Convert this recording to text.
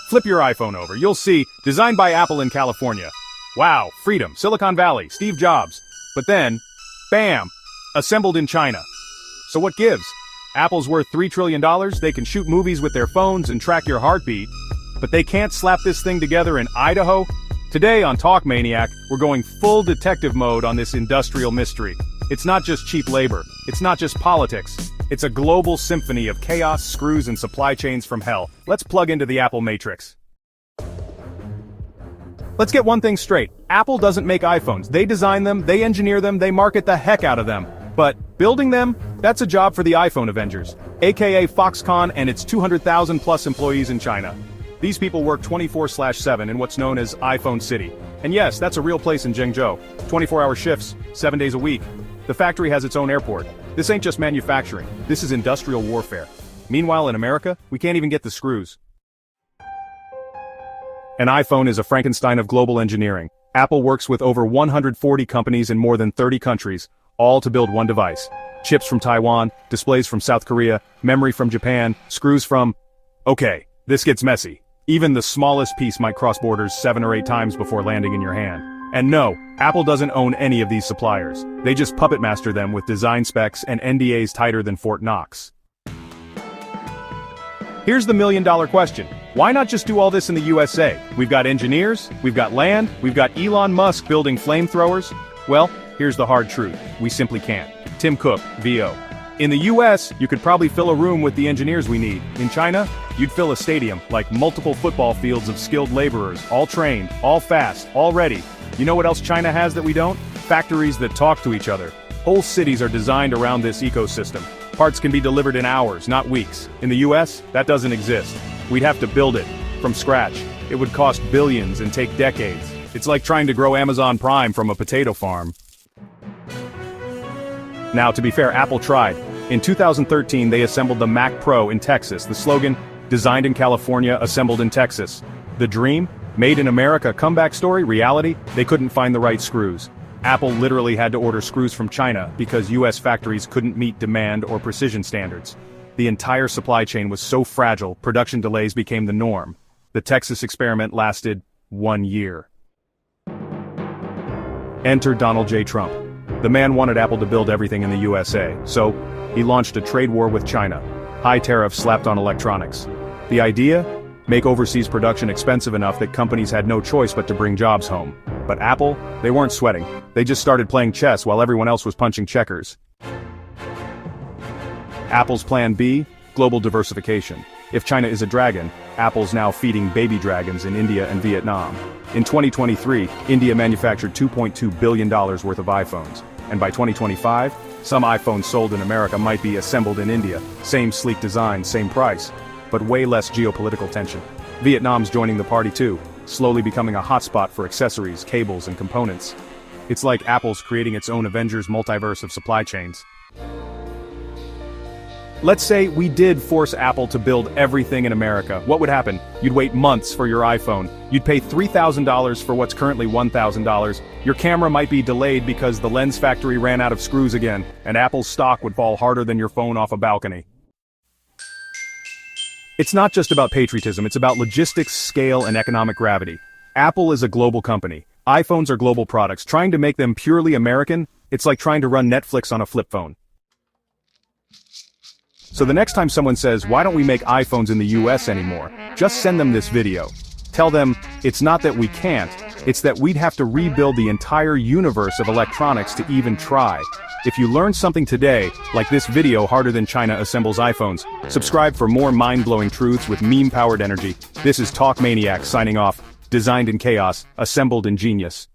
Flip your iPhone over, you'll see, designed by Apple in California. Wow, freedom, Silicon Valley, Steve Jobs. But then, bam, assembled in China. So what gives? Apple's worth $3 trillion, they can shoot movies with their phones and track your heartbeat. But they can't slap this thing together in Idaho? Today on Talk Maniac, we're going full detective mode on this industrial mystery. It's not just cheap labor, it's not just politics. It's a global symphony of chaos, screws, and supply chains from hell. Let's plug into the Apple Matrix. Let's get one thing straight. Apple doesn't make iPhones. They design them, they engineer them, they market the heck out of them. But building them? That's a job for the iPhone Avengers, aka Foxconn and its 200,000 plus employees in China. These people work 24/7 in what's known as iPhone City. And yes, that's a real place in Zhengzhou. 24-hour shifts, 7 days a week. The factory has its own airport. This ain't just manufacturing, this is industrial warfare. Meanwhile in America, we can't even get the screws. An iPhone is a Frankenstein of global engineering. Apple works with over 140 companies in more than 30 countries, all to build one device. Chips from Taiwan, displays from South Korea, memory from Japan, screws from... Okay, this gets messy. Even the smallest piece might cross borders 7 or 8 times before landing in your hand. And no, Apple doesn't own any of these suppliers. They just puppet master them with design specs and NDAs tighter than Fort Knox. Here's the million-dollar question. Why not just do all this in the USA? We've got engineers, we've got land, we've got Elon Musk building flamethrowers. Well, here's the hard truth. We simply can't. Tim Cook, VO. In the US, you could probably fill a room with the engineers we need. In China, you'd fill a stadium, like multiple football fields of skilled laborers, all trained, all fast, all ready. You know what else China has that we don't? Factories that talk to each other. Whole cities are designed around this ecosystem. Parts can be delivered in hours, not weeks. In the US, that doesn't exist. We'd have to build it, from scratch. It would cost billions and take decades. It's like trying to grow Amazon Prime from a potato farm. Now, to be fair, Apple tried. In 2013, they assembled the Mac Pro in Texas. The slogan, designed in California, assembled in Texas. The dream? Made in America comeback story, reality? They couldn't find the right screws. Apple literally had to order screws from China because US factories couldn't meet demand or precision standards. The entire supply chain was so fragile, production delays became the norm. The Texas experiment lasted 1 year. Enter Donald J. Trump. The man wanted Apple to build everything in the USA, so he launched a trade war with China. High tariffs slapped on electronics. The idea? Make overseas production expensive enough that companies had no choice but to bring jobs home. But Apple, they weren't sweating. They just started playing chess while everyone else was punching checkers. Apple's plan B? Global diversification. If China is a dragon, Apple's now feeding baby dragons in India and Vietnam. In 2023, India manufactured $2.2 billion worth of iPhones. And by 2025, some iPhones sold in America might be assembled in India. Same sleek design, same price. But way less geopolitical tension. Vietnam's joining the party too, slowly becoming a hotspot for accessories, cables, and components. It's like Apple's creating its own Avengers multiverse of supply chains. Let's say we did force Apple to build everything in America. What would happen? You'd wait months for your iPhone. You'd pay $3,000 for what's currently $1,000. Your camera might be delayed because the lens factory ran out of screws again, and Apple's stock would fall harder than your phone off a balcony. It's not just about patriotism, it's about logistics, scale, and economic gravity. Apple is a global company. iPhones are global products. Trying to make them purely American, it's like trying to run Netflix on a flip phone. So the next time someone says, why don't we make iPhones in the US anymore? Just send them this video. Tell them, it's not that we can't, it's that we'd have to rebuild the entire universe of electronics to even try. If you learned something today, like this video harder than China assembles iPhones, subscribe for more mind-blowing truths with meme-powered energy. This is Talk Maniac signing off, designed in chaos, assembled in genius.